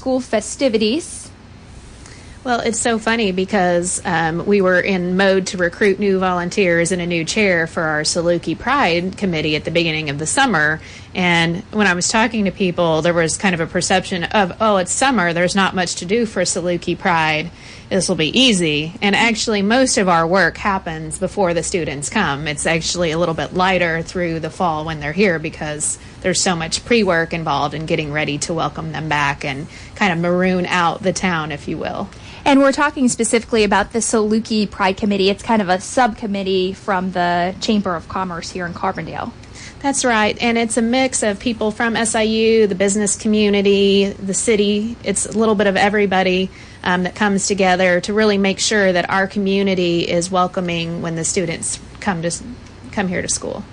school festivities. Well, it's so funny because we were in mode to recruit new volunteers and a new chair for our Saluki Pride Committee at the beginning of the summer. And when I was talking to people, there was kind of a perception of, oh, it's summer, there's not much to do for Saluki Pride. This will be easy. And actually, most of our work happens before the students come. It's actually a little bit lighter through the fall when they're here because there's so much pre-work involved in getting ready to welcome them back and kind of maroon out the town, if you will. And we're talking specifically about the Saluki Pride Committee. It's kind of a subcommittee from the Chamber of Commerce here in Carbondale. That's right, and it's a mix of people from SIU, the business community, the city. It's a little bit of everybody that comes together to really make sure that our community is welcoming when the students come here to school.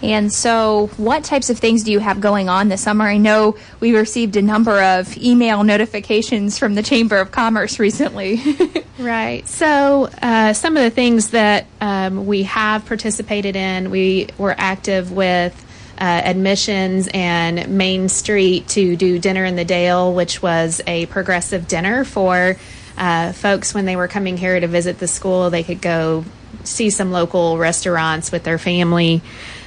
And so what types of things do you have going on this summer? I know we received a number of email notifications from the Chamber of Commerce recently. Right. So some of the things that we have participated in, we were active with admissions and Main Street to do Dinner in the Dale, which was a progressive dinner for folks when they were coming here to visit the school. They could go see some local restaurants with their family.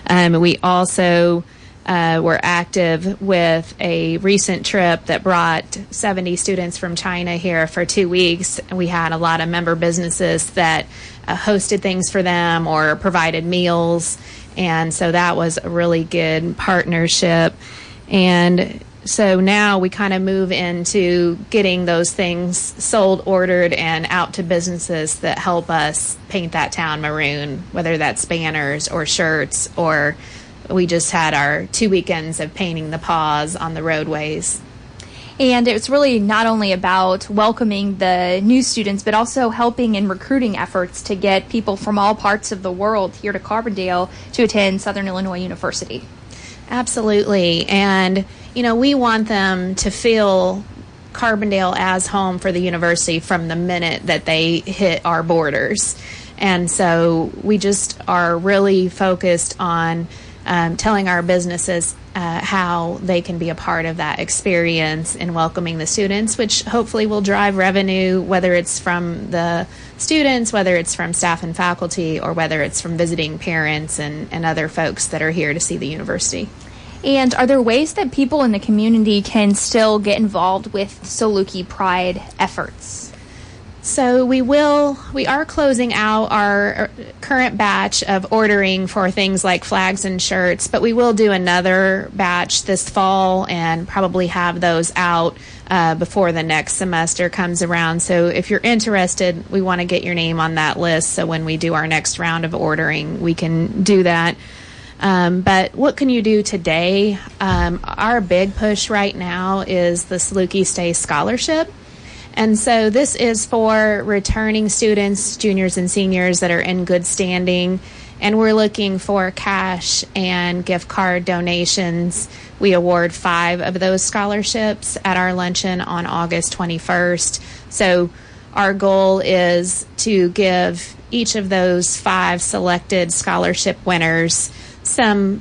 We also were active with a recent trip that brought 70 students from China here for 2 weeks. We had a lot of member businesses that hosted things for them or provided meals, and so that was a really good partnership. And so now we kind of move into getting those things sold, ordered, and out to businesses that help us paint that town maroon, whether that's banners or shirts, or we just had our 2 weekends of painting the paws on the roadways. And it's really not only about welcoming the new students, but also helping in recruiting efforts to get people from all parts of the world here to Carbondale to attend Southern Illinois University. Absolutely. And, you know, we want them to feel Carbondale as home for the university from the minute that they hit our borders. And so we just are really focused on telling our businesses how they can be a part of that experience in welcoming the students, which hopefully will drive revenue, whether it's from the students, whether it's from staff and faculty, or whether it's from visiting parents and other folks that are here to see the university. And are there ways that people in the community can still get involved with Saluki Pride efforts? So we are closing out our current batch of ordering for things like flags and shirts, but we will do another batch this fall and probably have those out before the next semester comes around. So if you're interested, we want to get your name on that list so when we do our next round of ordering, we can do that. But what can you do today? Our big push right now is the Saluki Stay Scholarship. And so this is for returning students, juniors and seniors that are in good standing, and we're looking for cash and gift card donations. We award 5 of those scholarships at our luncheon on August 21st. So our goal is to give each of those 5 selected scholarship winners some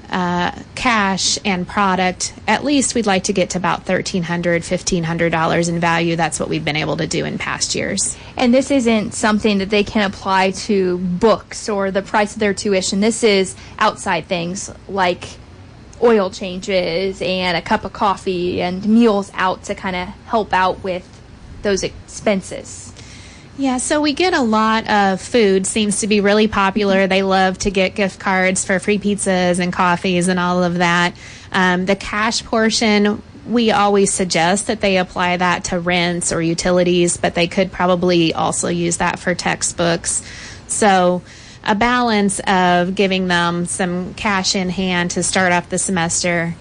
cash and product. At least we'd like to get to about $1,300, $1,500 in value. That's what we've been able to do in past years. And this isn't something that they can apply to books or the price of their tuition. This is outside things like oil changes and a cup of coffee and meals out to kind of help out with those expenses. Yeah, so we get a lot of food, seems to be really popular. They love to get gift cards for free pizzas and coffees and all of that. The cash portion, we always suggest that they apply that to rents or utilities, but they could probably also use that for textbooks. So a balance of giving them some cash in hand to start off the semester.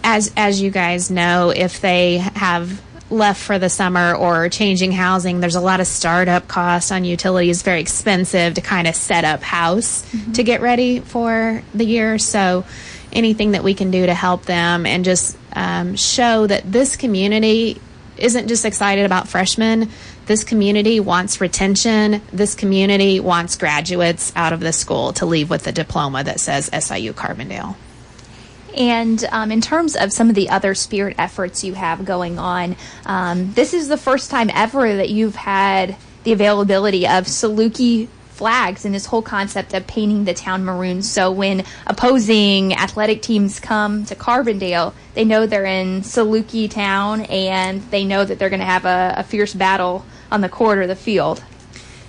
As you guys know, if they have left for the summer or changing housing, there's a lot of startup costs on utilities, very expensive to kind of set up house to get ready for the year. So anything that we can do to help them and just show that this community isn't just excited about freshmen. This community wants retention. This community wants graduates out of the school to leave with a diploma that says SIU Carbondale. And in terms of some of the other spirit efforts you have going on, this is the first time ever that you've had the availability of Saluki flags and this whole concept of painting the town maroon. So when opposing athletic teams come to Carbondale, they know they're in Saluki town and they know that they're going to have a fierce battle on the court or the field.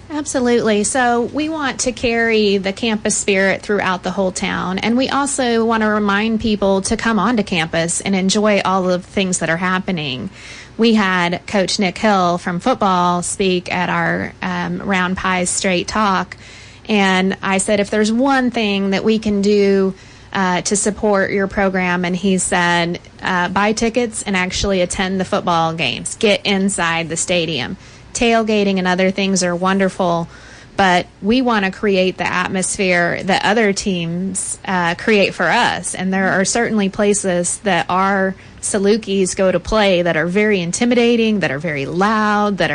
Absolutely. So we want to carry the campus spirit throughout the whole town. And we also want to remind people to come onto campus and enjoy all of the things that are happening. We had Coach Nick Hill from football speak at our Round Pies Straight Talk. And I said, if there's one thing that we can do to support your program, and he said, buy tickets and actually attend the football games. Get inside the stadium. Tailgating and other things are wonderful, but we want to create the atmosphere that other teams create for us. And there are certainly places that our Salukis go to play that are very intimidating, that are very loud, that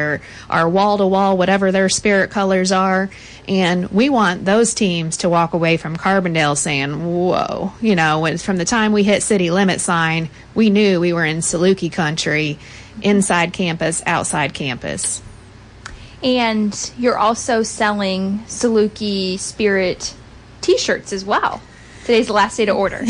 are wall-to-wall, whatever their spirit colors are. And we want those teams to walk away from Carbondale saying, whoa, from the time we hit city limit sign, we knew we were in Saluki country, inside campus, outside campus. And you're also selling Saluki Spirit T-shirts as well. Today's the last day to order.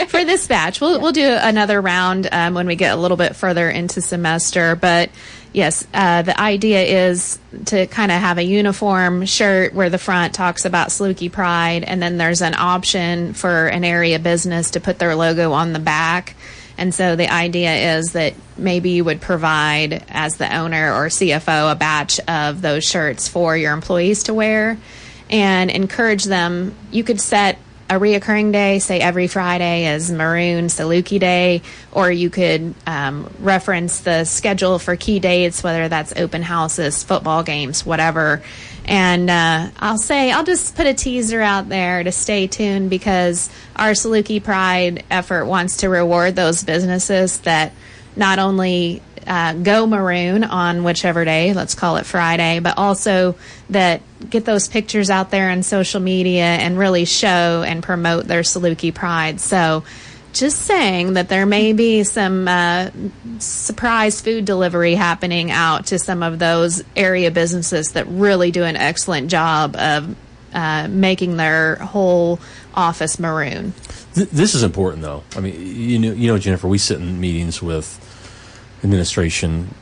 For this batch. We'll do another round when we get a little bit further into semester. But yes, the idea is to kind of have a uniform shirt where the front talks about Saluki Pride, and then there's an option for an area business to put their logo on the back. And so the idea is that maybe you would provide, as the owner or CFO, a batch of those shirts for your employees to wear and encourage them. You could set a reoccurring day, say every Friday is Maroon Saluki Day, or you could reference the schedule for key dates, whether that's open houses, football games, whatever. And I'll just put a teaser out there to stay tuned, because our Saluki Pride effort wants to reward those businesses that not only go maroon on whichever day, let's call it Friday, but also that get those pictures out there on social media and really show and promote their Saluki Pride. So just saying that there may be some surprise food delivery happening out to some of those area businesses that really do an excellent job of making their whole office maroon. This is important, though. I mean, Jennifer, we sit in meetings with administration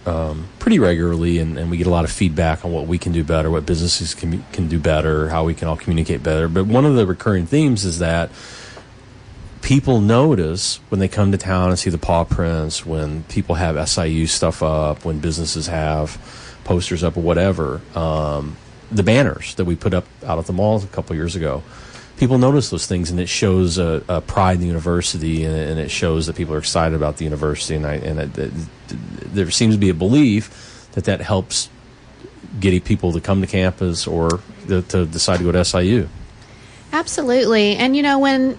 pretty regularly, and we get a lot of feedback on what we can do better, what businesses can do better, how we can all communicate better. But one of the recurring themes is that people notice when they come to town and see the paw prints, when people have SIU stuff up, when businesses have posters up or whatever, the banners that we put up out at the mall a couple years ago. People notice those things, and it shows a pride in the university, and it shows that people are excited about the university. There seems to be a belief that helps get people to come to campus or to decide to go to SIU. Absolutely. And,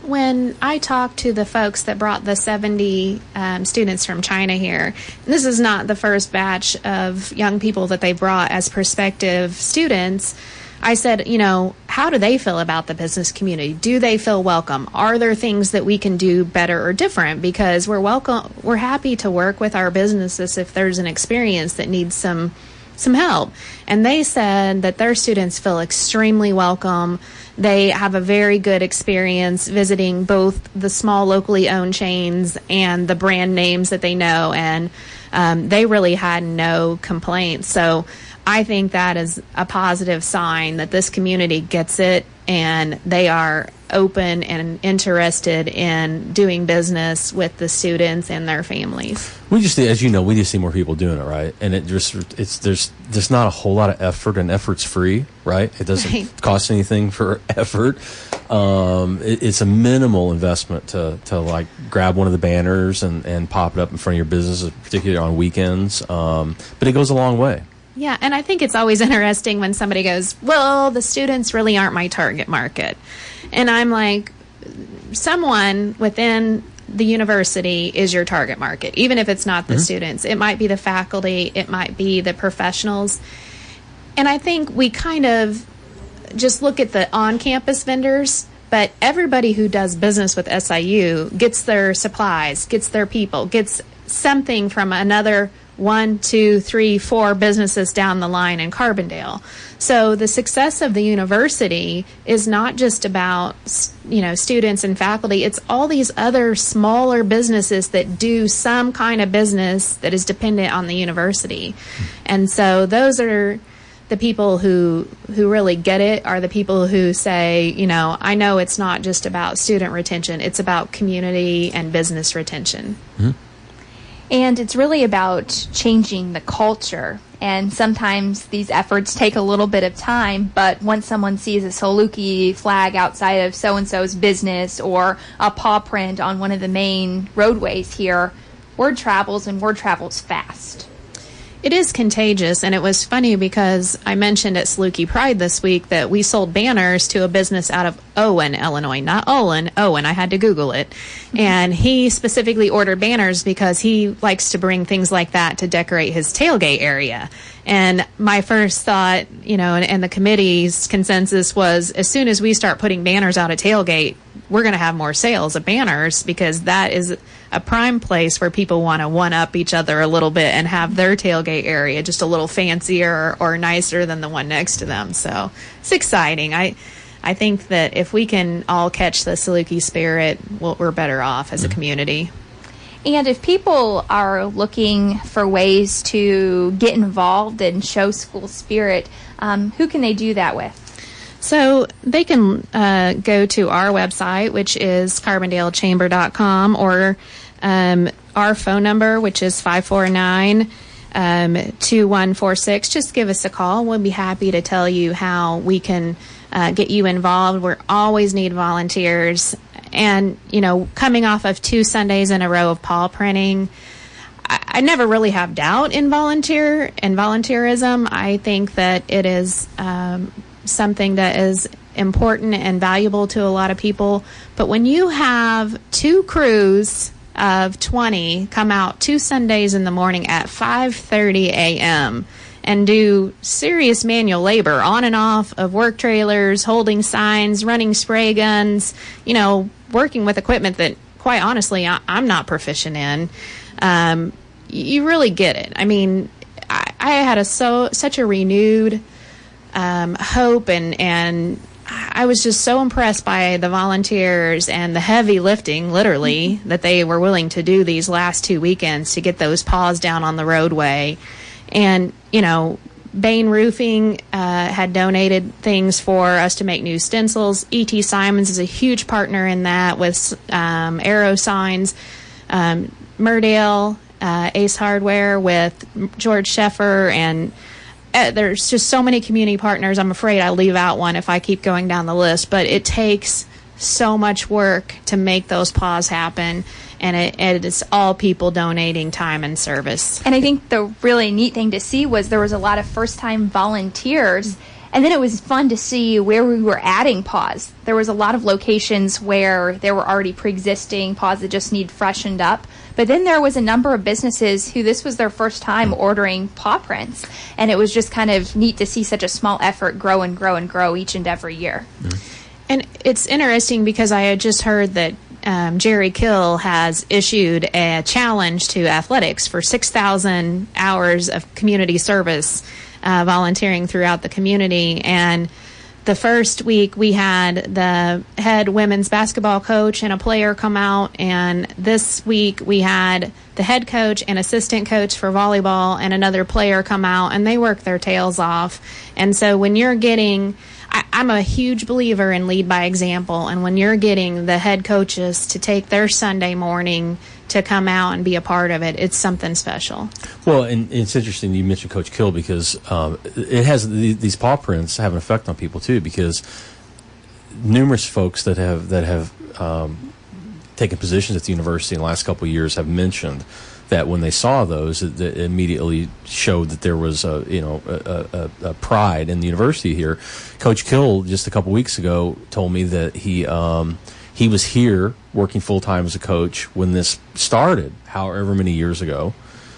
when I talk to the folks that brought the 70 students from China here, and this is not the first batch of young people that they brought as prospective students, I said, how do they feel about the business community? Do they feel welcome? Are there things that we can do better or different? Because we're happy to work with our businesses if there's an experience that needs some help. And they said that their students feel extremely welcome. They have a very good experience visiting both the small locally owned chains and the brand names that they know, and they really had no complaints. So I think that is a positive sign that this community gets it, and they are open and interested in doing business with the students and their families. We just, as you know, we just see more people doing it, right? And there's not a whole lot of effort, and effort's free, right? It doesn't cost anything for effort. It's a minimal investment to like grab one of the banners and pop it up in front of your business, particularly on weekends. But it goes a long way. Yeah, and I think it's always interesting when somebody goes, well, the students really aren't my target market. And I'm like, someone within the university is your target market, even if it's not the students. It might be the faculty, it might be the professionals. And I think we kind of just look at the on-campus vendors, But everybody who does business with SIU gets their supplies, gets their people, gets something from another 1, 2, 3, 4 businesses down the line in Carbondale. So the success of the university is not just about, students and faculty. It's all these other smaller businesses that do some kind of business that is dependent on the university. And so those are the people who really get it, are the people who say, I know it's not just about student retention, it's about community and business retention. Mm-hmm. And it's really about changing the culture. And sometimes these efforts take a little bit of time, but once someone sees a Saluki flag outside of so-and-so's business or a paw print on one of the main roadways here, word travels, and word travels fast. It is contagious, and it was funny because I mentioned at Saluki Pride this week that we sold banners to a business out of Owen, Illinois, not Olin, Owen. I had to Google it. And he specifically ordered banners because he likes to bring things like that to decorate his tailgate area. And my first thought, and the committee's consensus was, as soon as we start putting banners out at tailgate, we're going to have more sales of banners, because that is a prime place where people want to one-up each other a little bit and have their tailgate area just a little fancier or nicer than the one next to them. So it's exciting. I think that if we can all catch the Saluki spirit, we're better off as a community. And if people are looking for ways to get involved and show school spirit, who can they do that with? So they can go to our website, which is carbondalechamber.com, or our phone number, which is 549-2146. Just give us a call. We'll be happy to tell you how we can get you involved. We always need volunteers. And, coming off of 2 Sundays in a row of paw printing, I never really have doubt in volunteerism. I think that it is something that is important and valuable to a lot of people. But when you have 2 crews of 20 come out 2 Sundays in the morning at 5:30 a.m. and do serious manual labor on and off of work trailers, holding signs, running spray guns, working with equipment that, quite honestly, I'm not proficient in, you really get it. I mean, I had such a renewed hope, and I was just so impressed by the volunteers and the heavy lifting, literally, that they were willing to do these last 2 weekends to get those paws down on the roadway. And, Bain Roofing had donated things for us to make new stencils. E.T. Simons is a huge partner in that with arrow signs. Murdale, Ace Hardware with George Sheffer, and there's just so many community partners. I'm afraid I leave out one if I keep going down the list, but it takes so much work to make those paws happen, and it is all people donating time and service. And I think the really neat thing to see was there was a lot of first-time volunteers, and then it was fun to see where we were adding paws. There was a lot of locations where there were already pre-existing paws that just need freshened up. But then there was a number of businesses who this was their first time ordering paw prints. And it was just kind of neat to see such a small effort grow and grow and grow each and every year. Mm-hmm. And it's interesting because I had just heard that Jerry Kill has issued a challenge to athletics for 6,000 hours of community service, volunteering throughout the community. And the first week we had the head women's basketball coach and a player come out, and this week we had the head coach and assistant coach for volleyball and another player come out, and they work their tails off. And so when you're getting, I'm a huge believer in lead by example, and when you're getting the head coaches to take their Sunday morning to come out and be a part of it, it's something special. Well, and it's interesting you mentioned Coach Kill, because it has these paw prints have an effect on people too, because numerous folks that have taken positions at the university in the last couple of years have mentioned that when they saw those, it immediately showed that there was a pride in the university here. Coach Kill just a couple weeks ago told me that he was here working full time as a coach when this started, however many years ago,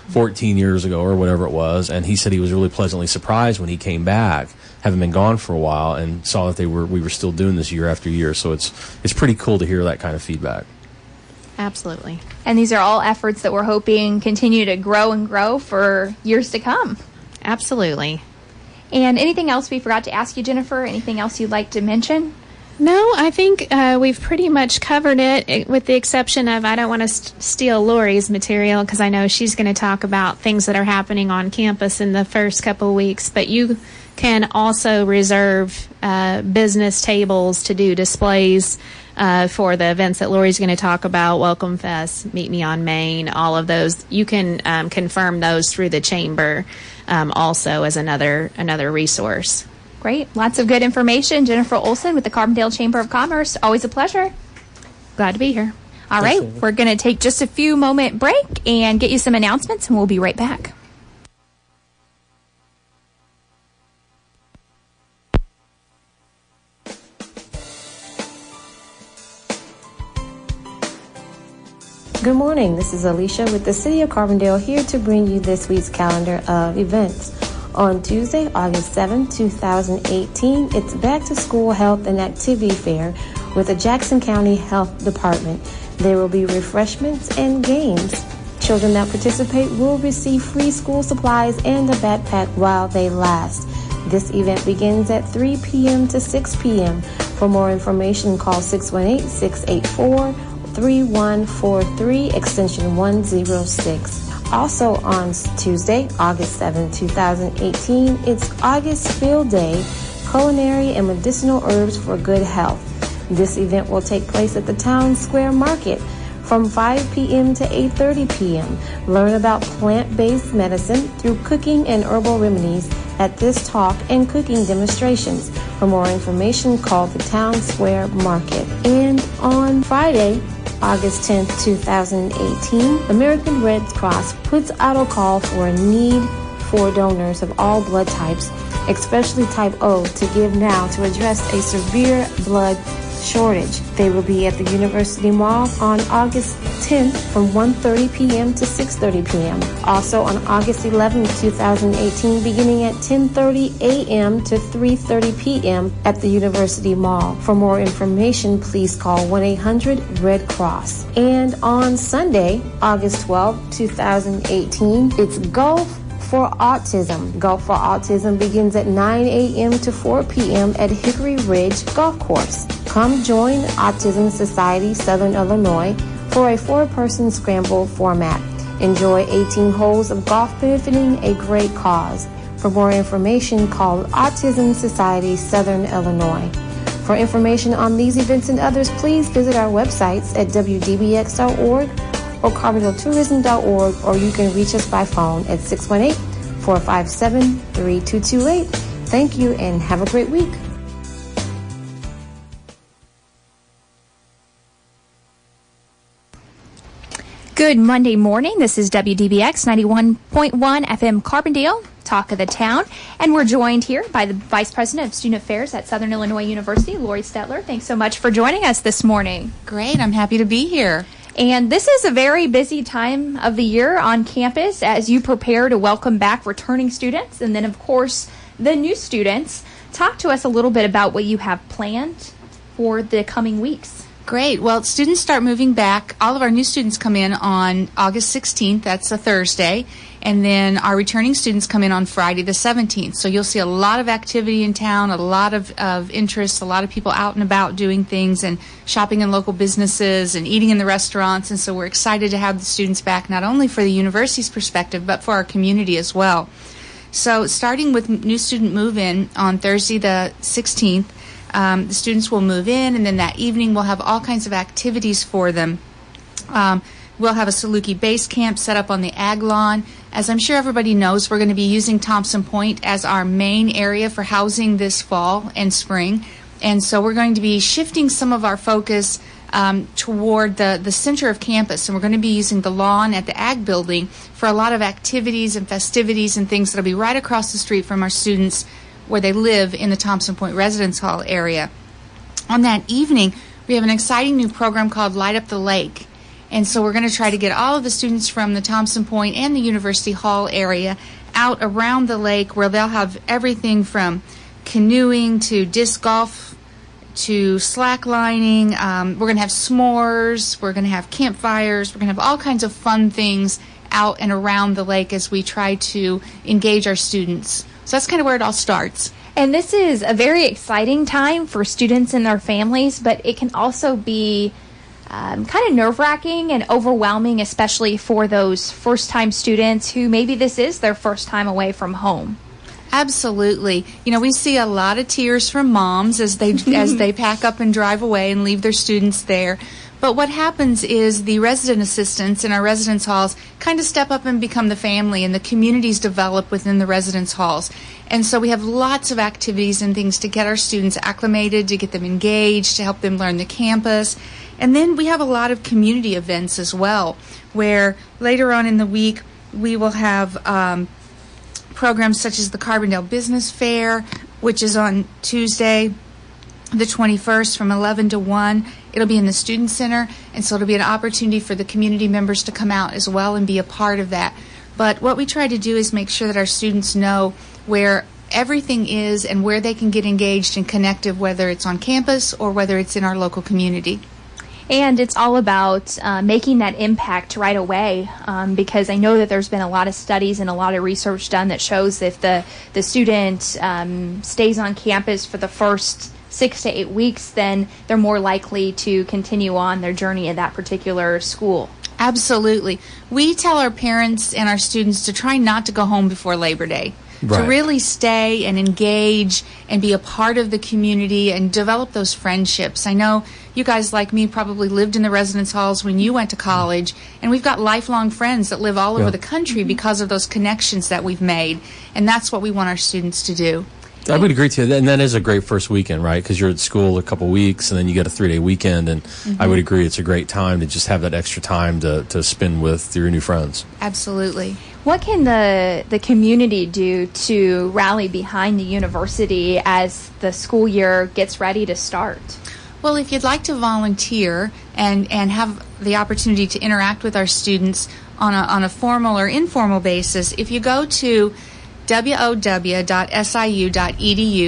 14 years ago or whatever it was, and he said he was really pleasantly surprised when he came back, having been gone for a while, and saw that we were still doing this year after year. So it's pretty cool to hear that kind of feedback. Absolutely. And these are all efforts that we're hoping continue to grow and grow for years to come. Absolutely. And anything else we forgot to ask you, Jennifer? Anything else you'd like to mention? No, I think we've pretty much covered it, with the exception of I don't want to steal Lori's material because I know she's going to talk about things that are happening on campus in the first couple of weeks. But you can also reserve business tables to do displays for the events that Lori's going to talk about, Welcome Fest, Meet Me on Main, all of those. You can confirm those through the chamber also as another resource. Great. Lots of good information. Jennifer Olson with the Carbondale Chamber of Commerce. Always a pleasure. Glad to be here. All right. We're going to take just a few moment break and get you some announcements, and we'll be right back. Good morning. This is Alicia with the City of Carbondale here to bring you this week's calendar of events. On Tuesday, August 7, 2018, it's Back to School Health and Activity Fair with the Jackson County Health Department. There will be refreshments and games. Children that participate will receive free school supplies and a backpack while they last. This event begins at 3 p.m. to 6 p.m. For more information, call 618-684-3143, extension 106. Also on Tuesday, August 7, 2018, it's August Field Day, Culinary and Medicinal Herbs for Good Health. This event will take place at the Town Square Market from 5 p.m. to 8:30 p.m. Learn about plant-based medicine through cooking and herbal remedies at this talk and cooking demonstrations. For more information, call the Town Square Market. And on Friday, August 10th, 2018, American Red Cross puts out a call for a need for donors of all blood types, especially type O, to give now to address a severe blood shortage. They will be at the University Mall on August 10th from 1:30 p.m. to 6:30 p.m. Also on August 11th, 2018, beginning at 10:30 a.m. to 3:30 p.m. at the University Mall. For more information, please call 1-800-RED-CROSS. And on Sunday, August 12th, 2018, it's Golf for Autism. Golf for Autism begins at 9 a.m. to 4 p.m. at Hickory Ridge Golf Course. Come join Autism Society Southern Illinois for a 4-person scramble format. Enjoy 18 holes of golf benefiting a great cause. For more information, call Autism Society Southern Illinois. For information on these events and others, please visit our websites at wdbx.org or carbondale.tourism.org, or you can reach us by phone at 618-457-3228. Thank you and have a great week. Good Monday morning. This is WDBX 91.1 FM Carbondale, Talk of the Town. And we're joined here by the Vice President of Student Affairs at Southern Illinois University, Lori Stetler. Thanks so much for joining us this morning. Great. I'm happy to be here. And this is a very busy time of the year on campus as you prepare to welcome back returning students and then, of course, the new students. Talk to us a little bit about what you have planned for the coming weeks. Great. Well, students start moving back. All of our new students come in on August 16th. That's a Thursday. And then our returning students come in on Friday the 17th. So you'll see a lot of activity in town, a lot of interest, a lot of people out and about doing things and shopping in local businesses and eating in the restaurants. And so we're excited to have the students back, not only for the university's perspective, but for our community as well. So starting with new student move-in on Thursday the 16th, the students will move in, and then that evening we'll have all kinds of activities for them. We'll have a Saluki base camp set up on the ag lawn. As I'm sure everybody knows, we're going to be using Thompson Point as our main area for housing this fall and spring. And so we're going to be shifting some of our focus toward the center of campus. And we're going to be using the lawn at the ag building for a lot of activities and festivities and things that will be right across the street from our students where they live in the Thompson Point Residence Hall area. On that evening, we have an exciting new program called Light Up the Lake. And so we're going to try to get all of the students from the Thompson Point and the University Hall area out around the lake, where they'll have everything from canoeing to disc golf to slacklining. We're going to have s'mores. We're going to have campfires. We're going to have all kinds of fun things out and around the lake as we try to engage our students. So that's kind of where it all starts. And this is a very exciting time for students and their families, but it can also be kind of nerve-wracking and overwhelming, especially for those first-time students who maybe this is their first time away from home. Absolutely. You know, we see a lot of tears from moms as they pack up and drive away and leave their students there. But what happens is the resident assistants in our residence halls kind of step up and become the family, and the communities develop within the residence halls. And so we have lots of activities and things to get our students acclimated, to get them engaged, to help them learn the campus. And then we have a lot of community events as well, where later on in the week we will have programs such as the Carbondale Business Fair, which is on Tuesday, the 21st from 11 to 1. It'll be in the Student Center, and so it'll be an opportunity for the community members to come out as well and be a part of that. But what we try to do is make sure that our students know where everything is and where they can get engaged and connected, whether it's on campus or whether it's in our local community. And it's all about making that impact right away, because I know that there's been a lot of studies and a lot of research done that shows if the student stays on campus for the first 6 to 8 weeks, then they're more likely to continue on their journey at that particular school. Absolutely. We tell our parents and our students to try not to go home before Labor Day. Right. To really stay and engage and be a part of the community and develop those friendships. I know you guys, like me, probably lived in the residence halls when you went to college, and we've got lifelong friends that live all over the country because of those connections that we've made, and that's what we want our students to do. I would agree to you, and that is a great first weekend, right? Because you're at school a couple weeks, and then you get a 3-day weekend, and I would agree it's a great time to just have that extra time to spend with your new friends. Absolutely. What can the community do to rally behind the university as the school year gets ready to start? Well, if you'd like to volunteer and have the opportunity to interact with our students on a formal or informal basis, if you go to wow.siu.edu,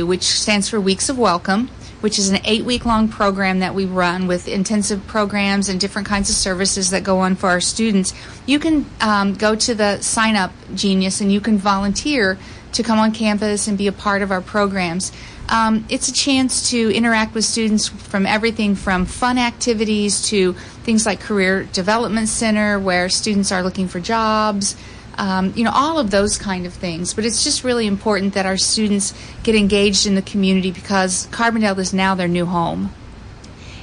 which stands for Weeks of Welcome, which is an 8-week-long program that we run with intensive programs and different kinds of services that go on for our students. You can go to the Sign Up Genius and you can volunteer to come on campus and be a part of our programs. It's a chance to interact with students from everything from fun activities to things like Career Development Center, where students are looking for jobs, all of those kind of things. But it's just really important that our students get engaged in the community because Carbondale is now their new home.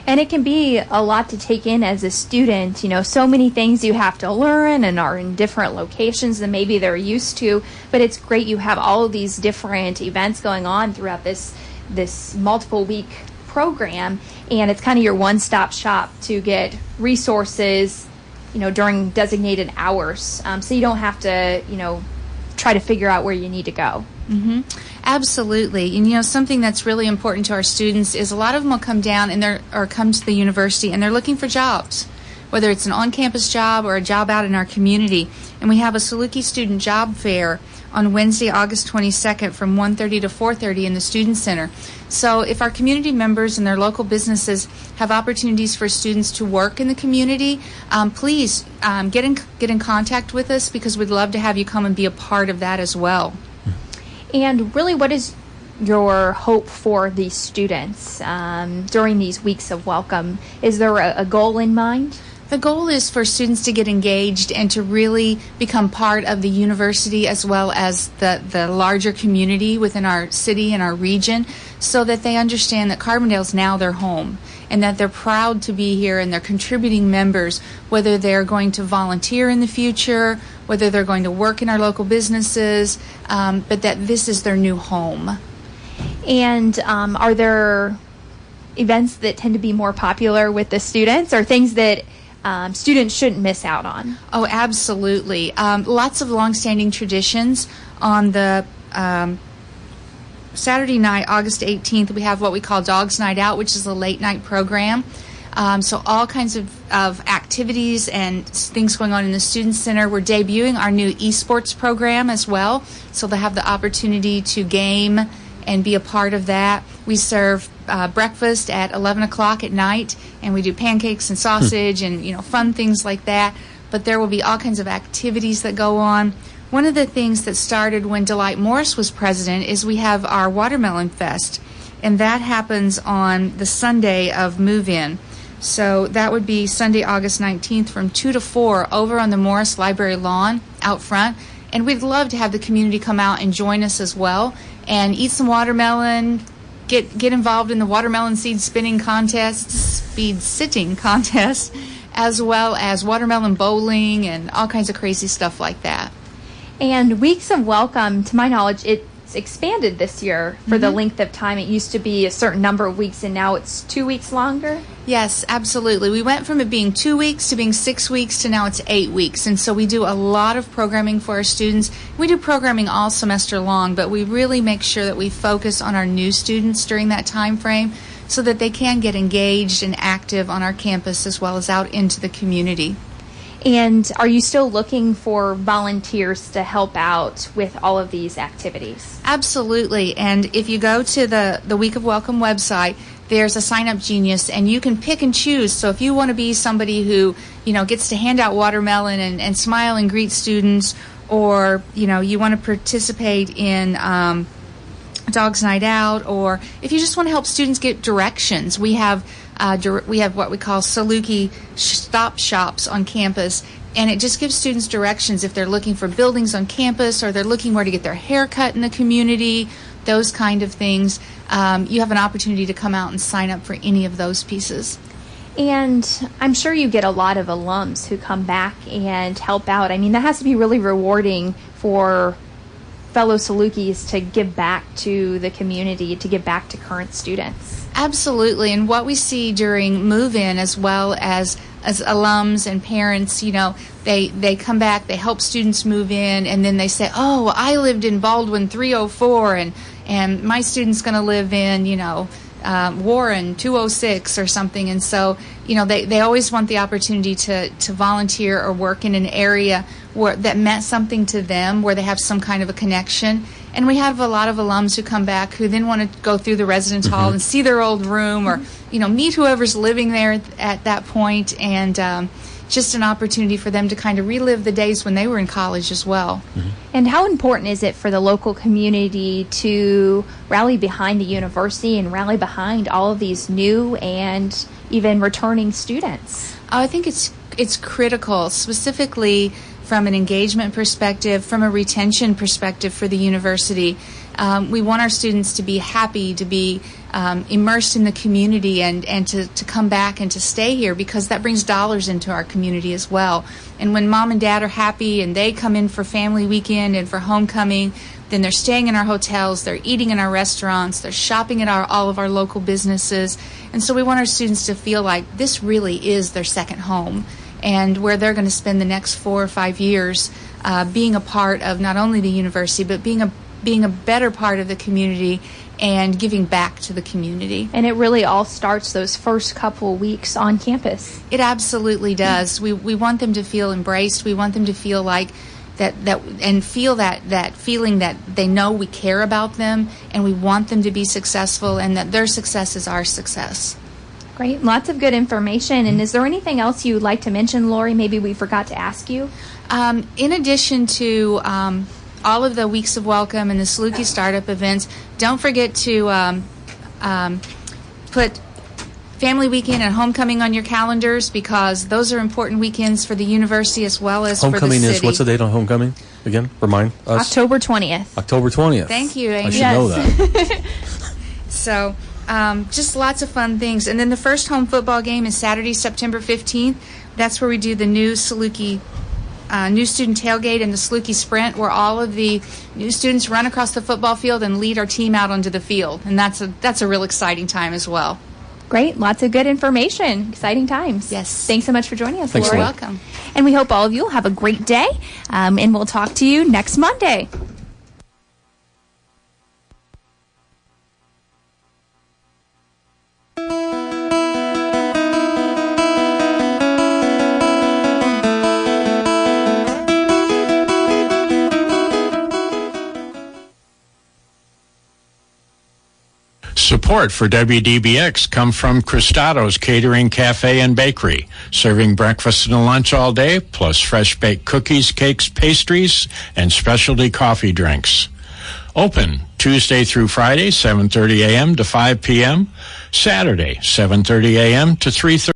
And it can be a lot to take in as a student, so many things you have to learn and are in different locations than maybe they're used to, but it's great you have all of these different events going on throughout this multiple week program, and it's kind of your one-stop shop to get resources, during designated hours, so you don't have to, try to figure out where you need to go. Mm-hmm. Absolutely. And something that's really important to our students is a lot of them will come down or come to the university and they're looking for jobs, whether it's an on-campus job or a job out in our community. And we have a Saluki student job fair on Wednesday, August 22nd from 1:30 to 4:30 in the Student Center. So if our community members and their local businesses have opportunities for students to work in the community, please get in contact with us because we'd love to have you come and be a part of that as well. And really, what is your hope for these students during these weeks of welcome? Is there a goal in mind? The goal is for students to get engaged and to really become part of the university as well as the larger community within our city and our region, so that they understand that Carbondale is now their home and that they're proud to be here and they're contributing members, whether they're going to volunteer in the future, whether they're going to work in our local businesses, but that this is their new home. And are there events that tend to be more popular with the students, or things that students shouldn't miss out on? Oh, absolutely. Lots of long-standing traditions. On the Saturday night, August 18th, we have what we call Dogs Night Out, which is a late-night program. So all kinds of activities and things going on in the Student Center. We're debuting our new esports program as well, so they'll have the opportunity to game and be a part of that. We serve breakfast at 11 o'clock at night, and we do pancakes and sausage and fun things like that. But there will be all kinds of activities that go on. One of the things that started when Delight Morris was president is we have our Watermelon Fest, and that happens on the Sunday of move-in. So that would be Sunday, August 19th from 2 to 4 over on the Morris Library lawn out front. And we'd love to have the community come out and join us as well and eat some watermelon, get involved in the watermelon seed sitting contest, as well as watermelon bowling and all kinds of crazy stuff like that. And Weeks of Welcome, to my knowledge, it's expanded this year for the length of time. It used to be a certain number of weeks, and now it's 2 weeks longer. Yes, absolutely. We went from it being 2 weeks to being 6 weeks to now it's 8 weeks. And so we do a lot of programming for our students. We do programming all semester long, but we really make sure that we focus on our new students during that time frame so that they can get engaged and active on our campus as well as out into the community. And are you still looking for volunteers to help out with all of these activities? Absolutely. And if you go to the Week of Welcome website, there's a sign-up genius, and you can pick and choose. So if you want to be somebody who, gets to hand out watermelon and smile and greet students, or, you want to participate in Dogs Night Out, or if you just want to help students get directions, we have what we call Saluki stop shops on campus, and it just gives students directions if they're looking for buildings on campus or they're looking where to get their hair cut in the community, those kind of things. You have an opportunity to come out and sign up for any of those pieces. And I'm sure you get a lot of alums who come back and help out. I mean, that has to be really rewarding for fellow Salukis to give back to the community, to give back to current students. Absolutely. And what we see during move-in as well as alums and parents, they come back, they help students move in, and then they say, oh, I lived in Baldwin 304, and my student's going to live in, Warren 206 or something. And so, they always want the opportunity to volunteer or work in an area that meant something to them, where they have some kind of a connection. And we have a lot of alums who come back who then want to go through the residence hall and see their old room, or meet whoever's living there at that point, and just an opportunity for them to kind of relive the days when they were in college as well. And how important is it for the local community to rally behind the university and rally behind all of these new and even returning students? I think it's critical, specifically from an engagement perspective, from a retention perspective for the university. We want our students to be happy, to be immersed in the community, and to come back and to stay here, because that brings dollars into our community as well. And when mom and dad are happy and they come in for family weekend and for homecoming, then they're staying in our hotels, they're eating in our restaurants, they're shopping at all of our local businesses. And so we want our students to feel like this really is their second home, and where they're going to spend the next 4 or 5 years being a part of not only the university, but being a better part of the community and giving back to the community. And it really all starts those first couple weeks on campus. It absolutely does. We want them to feel embraced. We want them to feel like that and feel that feeling that they know we care about them, and we want them to be successful, and that their success is our success. Great. Lots of good information. And is there anything else you would like to mention, Lori, maybe we forgot to ask you? In addition to all of the Weeks of Welcome and the Saluki Startup events, don't forget to put Family Weekend and Homecoming on your calendars, because those are important weekends for the university as well as Homecoming for the city. Is, what's the date on Homecoming? Again, remind us. October 20th. October 20th. Thank you, Amy. I should know that. So, just lots of fun things. And then the first home football game is Saturday, September 15th. That's where we do the new Saluki new student tailgate and the Saluki Sprint, where all of the new students run across the football field and lead our team out onto the field. And that's a real exciting time as well. Great. Lots of good information. Exciting times. Yes. Thanks so much for joining us, Thanks, Lori. You're welcome. And we hope all of you will have a great day, and we'll talk to you next Monday. Support for WDBX come from Cristado's Catering Cafe and Bakery, serving breakfast and lunch all day, plus fresh baked cookies, cakes, pastries, and specialty coffee drinks. Open Tuesday through Friday, 7:30 a.m. to 5 p.m., Saturday, 7:30 a.m. to 3:30.